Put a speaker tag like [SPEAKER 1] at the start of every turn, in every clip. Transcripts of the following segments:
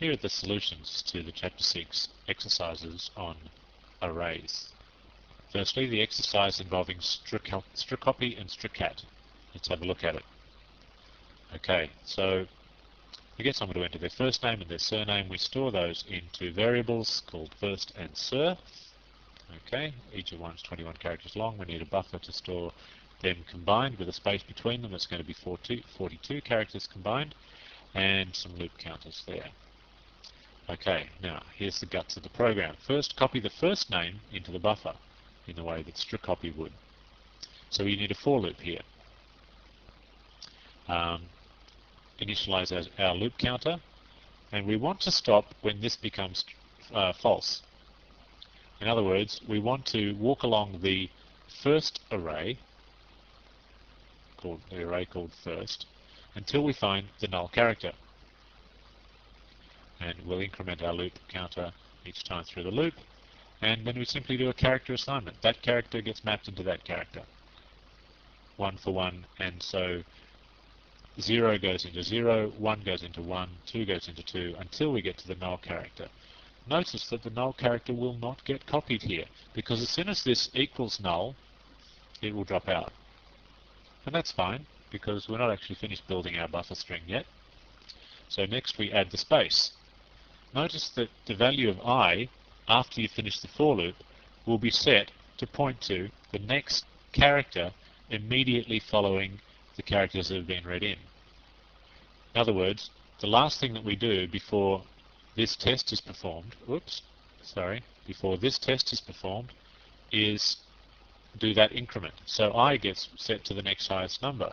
[SPEAKER 1] Here are the solutions to the Chapter 6 exercises on arrays. Firstly, the exercise involving strcpy and strcat. Let's have a look at it. Okay, so we get someone to enter their first name and their surname. We store those into variables called first and sur. Okay, each of one's 21 characters long. We need a buffer to store them combined with a space between them. It's going to be 42 characters combined, and some loop counters there. Okay, now here's the guts of the program. First, copy the first name into the buffer in the way that strcpy would. So we need a for loop here. Initialize our loop counter, and we want to stop when this becomes false. In other words, we want to walk along the first array, called first, until we find the null character. And we'll increment our loop counter each time through the loop, and then we simply do a character assignment. That character gets mapped into that character, 1 for 1, and so 0 goes into 0, 1 goes into 1, 2 goes into 2, until we get to the null character. Notice that the null character will not get copied here, because as soon as this equals null, it will drop out. And that's fine, because we're not actually finished building our buffer string yet. So next we add the space. Notice that the value of I, after you finish the for loop, will be set to point to the next character immediately following the characters that have been read in. In other words, the last thing that we do before this test is performed, before this test is performed, is do that increment. So I gets set to the next highest number.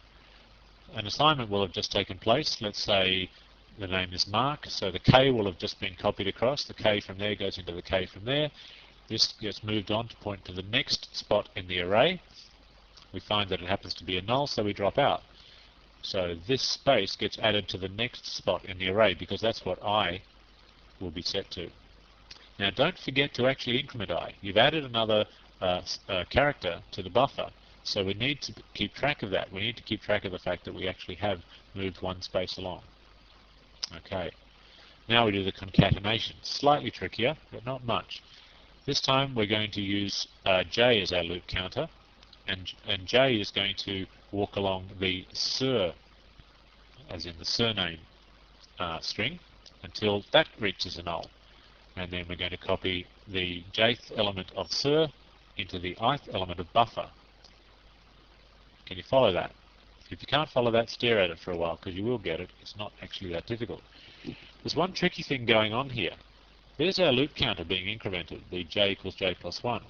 [SPEAKER 1] An assignment will have just taken place. Let's say the name is Mark, so the K will have just been copied across. The K from there goes into the K from there. This gets moved on to point to the next spot in the array. We find that it happens to be a null, so we drop out. So this space gets added to the next spot in the array, because that's what I will be set to. Now don't forget to actually increment I. You've added another character to the buffer, so we need to keep track of that. We need to keep track of the fact that we actually have moved one space along. Okay, now we do the concatenation. Slightly trickier, but not much. This time we're going to use J as our loop counter, and J is going to walk along the sur, as in the surname string, until that reaches a null. And then we're going to copy the jth element of sur into the ith element of buffer. Can you follow that? If you can't follow that, stare at it for a while, because you will get it. It's not actually that difficult. There's one tricky thing going on here. There's our loop counter being incremented, the j equals j plus 1.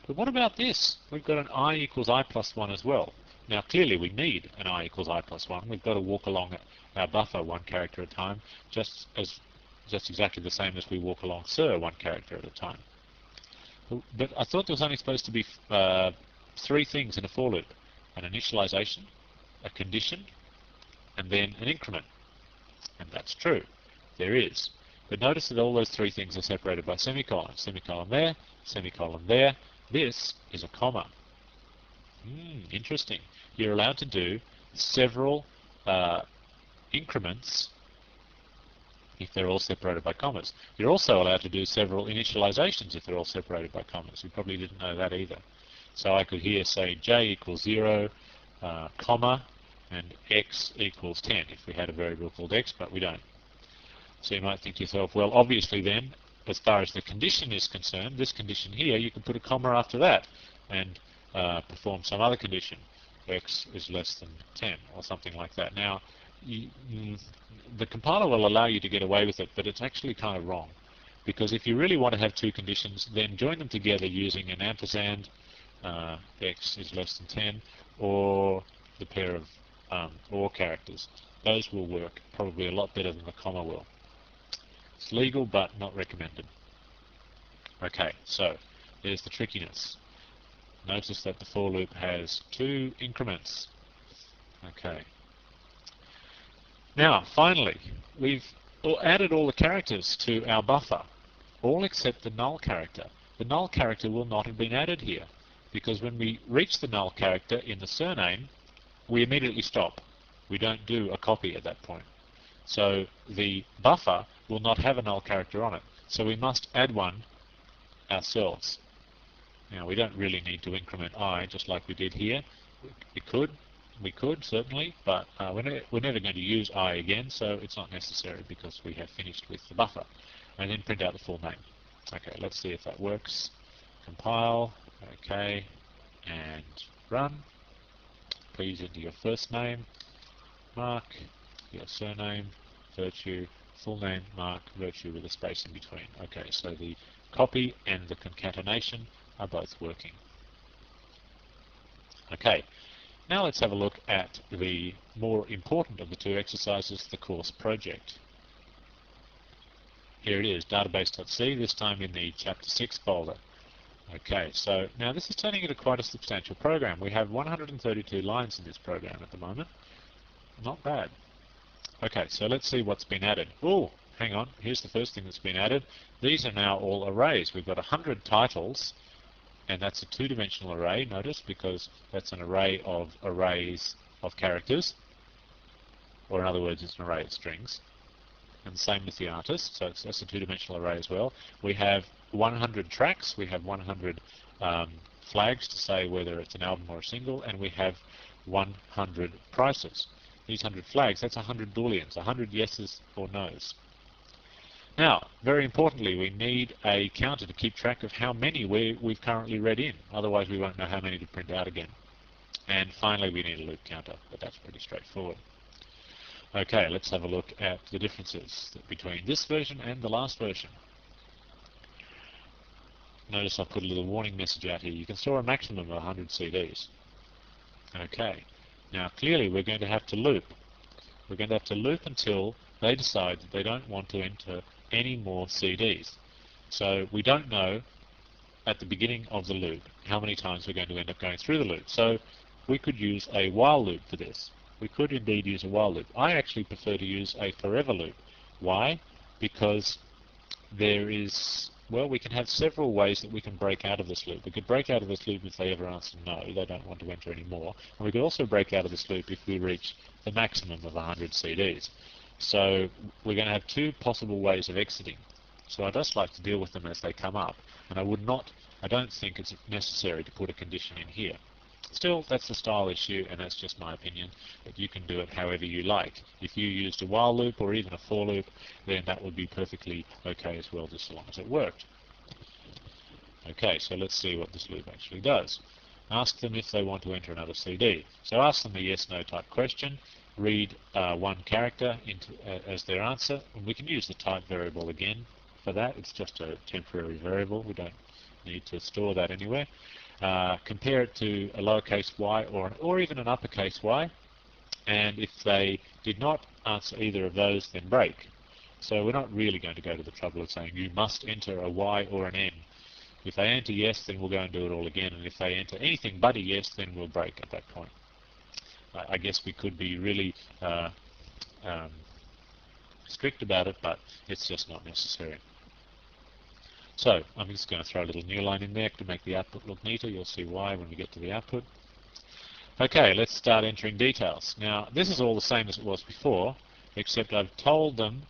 [SPEAKER 1] But what about this? We've got an I equals I plus 1 as well. Now clearly we need an I equals I plus 1. We've got to walk along our buffer one character at a time, just exactly the same as we walk along sur one character at a time. But I thought there was only supposed to be 3 things in a for loop: an initialization, a condition, and then an increment. And that's true. There is. But notice that all those 3 things are separated by semicolon. Semicolon there, semicolon there. This is a comma. Interesting. You're allowed to do several increments if they're all separated by commas. You're also allowed to do several initializations if they're all separated by commas. You probably didn't know that either. So I could here say j equals 0, comma, and x equals 10 if we had a variable called x, but we don't. So you might think to yourself, well, obviously then, as far as the condition is concerned, this condition here, you can put a comma after that and perform some other condition. X is less than 10 or something like that. Now, the compiler will allow you to get away with it, but it's actually kind of wrong. Because if you really want to have 2 conditions, then join them together using an ampersand, x is less than 10, or the pair of or characters. Those will work probably a lot better than the comma will. It's legal, but not recommended. Okay, so there's the trickiness. Notice that the for loop has 2 increments. Okay. Now, finally, we've added all the characters to our buffer, all except the null character. The null character will not have been added here, because when we reach the null character in the surname, we immediately stop. We don't do a copy at that point. So the buffer will not have a null character on it. So we must add one ourselves. Now we don't really need to increment I just like we did here. We could certainly, but we're never going to use I again, so it's not necessary because we have finished with the buffer. And then print out the full name. Okay, let's see if that works. Compile, okay, and run. Please enter your first name, Mark, your surname, Virtue, full name, Mark, Virtue with a space in between. Okay, so the copy and the concatenation are both working. Okay, now let's have a look at the more important of the two exercises, the course project. Here it is, database.c, this time in the Chapter 6 folder. Okay, so now this is turning into quite a substantial program. We have 132 lines in this program at the moment. Not bad. Okay, so let's see what's been added. Oh, hang on, here's the first thing that's been added. These are now all arrays. We've got 100 titles, and that's a two-dimensional array, notice, because that's an array of arrays of characters, or in other words, it's an array of strings. And the same with the artist, so that's a two-dimensional array as well. We have 100 tracks, we have 100 flags to say whether it's an album or a single, and we have 100 prices. These 100 flags, that's 100 booleans, 100 yeses or nos. Now, very importantly, we need a counter to keep track of how many we've currently read in, otherwise we won't know how many to print out again. And finally, we need a loop counter, but that's pretty straightforward. Okay, let's have a look at the differences between this version and the last version. Notice I've put a little warning message out here. You can store a maximum of 100 CDs. Okay, now clearly we're going to have to loop. We're going to have to loop until they decide that they don't want to enter any more CDs. So we don't know at the beginning of the loop how many times we're going to end up going through the loop. So we could use a while loop for this. We could indeed use a while loop. I actually prefer to use a forever loop. Why? Because there is, well, we can have several ways that we can break out of this loop. We could break out of this loop if they ever answer no, they don't want to enter anymore. And we could also break out of this loop if we reach the maximum of 100 CDs. So we're going to have two possible ways of exiting. So I just like to deal with them as they come up. And I don't think it's necessary to put a condition in here. Still, that's a style issue, and that's just my opinion, but you can do it however you like. If you used a while loop or even a for loop, then that would be perfectly okay as well, just so long as it worked. Okay, so let's see what this loop actually does. Ask them if they want to enter another CD. So ask them a yes-no type question, read one character as their answer, and we can use the type variable again for that. It's just a temporary variable. We don't need to store that anywhere. Compare it to a lowercase y or even an uppercase y, and if they did not answer either of those, then break. So we're not really going to go to the trouble of saying you must enter a y or an n. If they enter yes, then we'll go and do it all again, and if they enter anything but a yes, then we'll break at that point. I guess we could be really strict about it, but it's just not necessary. So I'm just going to throw a little new line in there to make the output look neater. You'll see why when we get to the output. Okay, let's start entering details. Now, this is all the same as it was before, except I've told them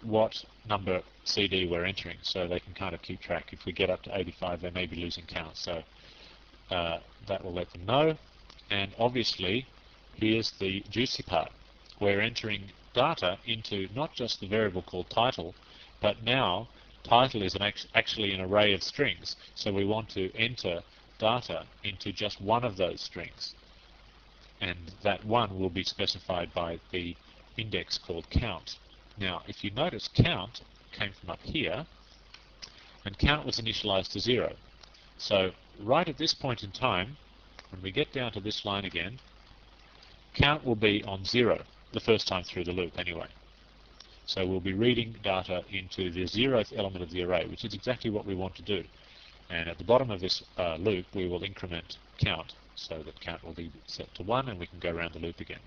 [SPEAKER 1] what number CD we're entering, so they can kind of keep track. If we get up to 85, they may be losing count, so that will let them know. And obviously, here's the juicy part. We're entering data into not just the variable called title, but now title is actually an array of strings, so we want to enter data into just one of those strings, and that one will be specified by the index called count. Now, if you notice, count came from up here, and count was initialized to 0. So right at this point in time, when we get down to this line again, count will be on 0 the first time through the loop anyway. So we'll be reading data into the 0th element of the array, which is exactly what we want to do. And at the bottom of this loop, we will increment count, so that count will be set to 1, and we can go around the loop again.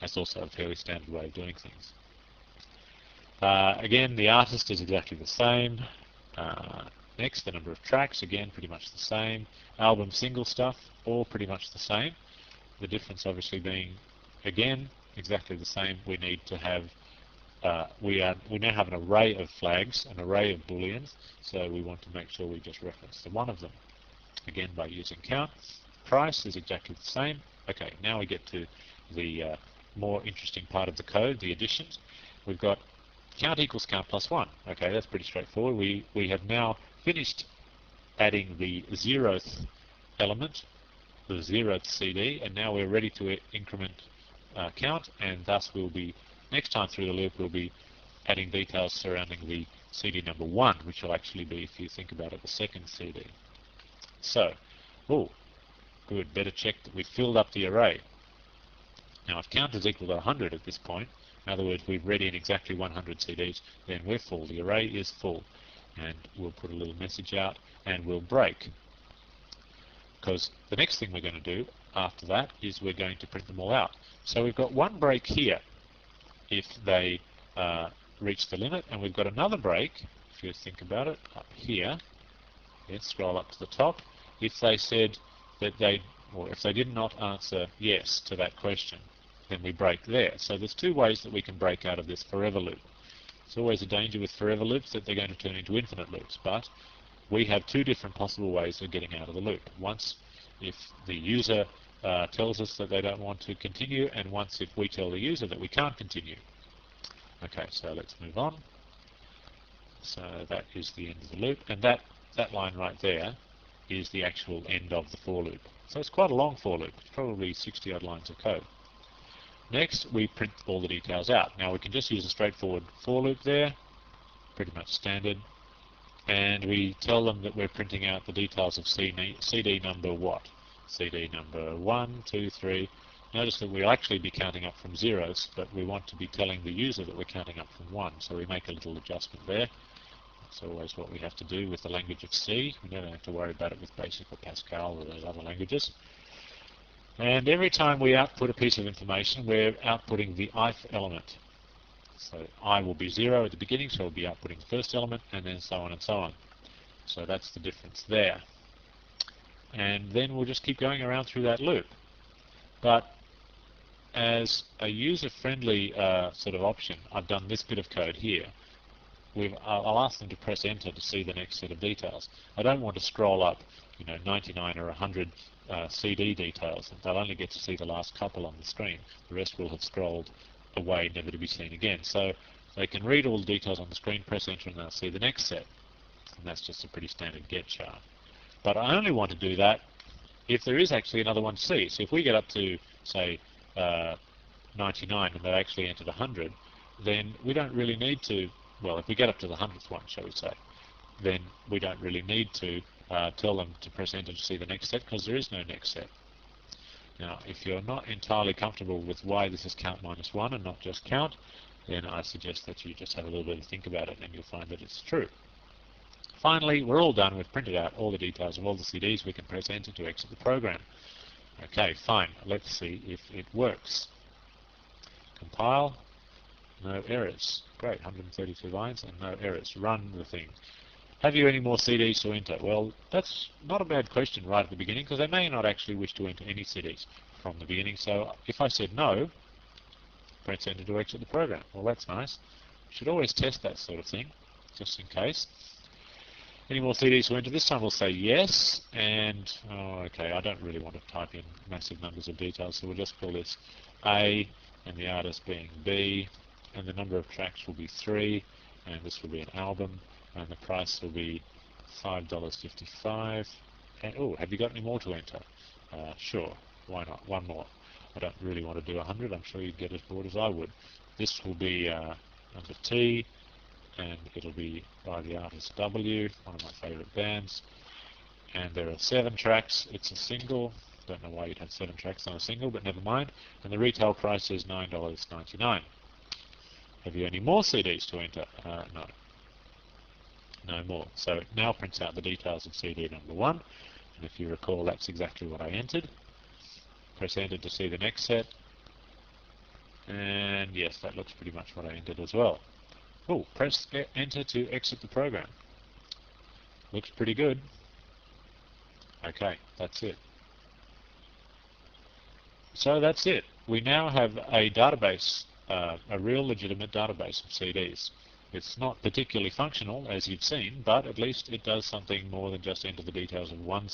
[SPEAKER 1] That's also a fairly standard way of doing things. Again, the artist is exactly the same. Next, the number of tracks, again, pretty much the same. Album, single stuff, all pretty much the same. The difference obviously being, again, exactly the same. We need to have we now have an array of flags, an array of booleans, so we want to make sure we just reference the one of them. Again, by using count. Price is exactly the same. Okay, now we get to the more interesting part of the code, the additions. We've got count equals count plus 1. Okay, that's pretty straightforward. We have now finished adding the 0th element, the 0th CD, and now we're ready to increment count, and thus we'll be, next time through the loop, we'll be adding details surrounding the CD number 1, which will actually be, if you think about it, the second CD. So, oh, good, better check that we've filled up the array. Now, if count is equal to 100 at this point, in other words, we've read in exactly 100 CDs, then we're full. The array is full. And we'll put a little message out, and we'll break. Because the next thing we're going to do after that is we're going to print them all out. So we've got one break here if they reach the limit, and we've got another break, if you think about it, up here. Let's scroll up to the top. If they said that if they did not answer yes to that question, then we break there. So there's two ways that we can break out of this forever loop. It's always a danger with forever loops that they're going to turn into infinite loops, but we have two different possible ways of getting out of the loop. Once if the user tells us that they don't want to continue, and once if we tell the user that we can't continue. Okay, so let's move on. So that is the end of the loop, and that line right there is the actual end of the for loop. So it's quite a long for loop. It's probably 60 odd lines of code. Next, we print all the details out. Now we can just use a straightforward for loop there, pretty much standard, and we tell them that we're printing out the details of CD number what? CD number 1, 2, 3. Notice that we'll actually be counting up from zeros, but we want to be telling the user that we're counting up from 1, so we make a little adjustment there. That's always what we have to do with the language of C. We don't have to worry about it with BASIC or Pascal or those other languages. And every time we output a piece of information, we're outputting the ith element. So I will be 0 at the beginning, so we'll be outputting the first element, and then so on and so on. So that's the difference there. And then we'll just keep going around through that loop. But as a user-friendly sort of option, I've done this bit of code here. I'll ask them to press enter to see the next set of details. I don't want to scroll up, 99 or 100 CD details. They'll only get to see the last couple on the screen. The rest will have scrolled away, never to be seen again. So they can read all the details on the screen, press enter, and they'll see the next set. And that's just a pretty standard get chart. But I only want to do that if there is actually another one to see. So if we get up to, say, 99 and they actually entered 100, then we don't really need to, well, if we get up to the 100th one, shall we say, then we don't really need to tell them to press enter to see the next set, because there is no next set. Now, if you're not entirely comfortable with why this is count minus 1 and not just count, then I suggest that you just have a little bit of think about it, and you'll find that it's true. Finally, we're all done. We've printed out all the details of all the CDs. We can press enter to exit the program. Okay, fine. Let's see if it works. Compile. No errors. Great, 132 lines and no errors. Run the thing. Have you any more CDs to enter? Well, that's not a bad question right at the beginning, because they may not actually wish to enter any CDs from the beginning. So if I said no, press enter to exit the program. Well, that's nice. You should always test that sort of thing, just in case. Any more CDs to enter? This time we'll say yes, and okay, I don't really want to type in massive numbers of details, so we'll just call this A, and the artist being B, and the number of tracks will be 3, and this will be an album, and the price will be $5.55. And oh, have you got any more to enter? Sure, why not? One more. I don't really want to do 100. I'm sure you'd get as bored as I would. This will be under T, and it'll be by the artist W, one of my favorite bands. And there are 7 tracks. It's a single. Don't know why you'd have 7 tracks on a single, but never mind. And the retail price is $9.99. Have you any more CDs to enter? No. No more. So it now prints out the details of CD number 1. And if you recall, that's exactly what I entered. Press enter to see the next set. And yes, that looks pretty much what I entered as well. Oh, press enter to exit the program. Looks pretty good. Okay, that's it. So that's it. We now have a database a real legitimate database of CDs. It's not particularly functional, as you've seen, but at least it does something more than just enter the details of one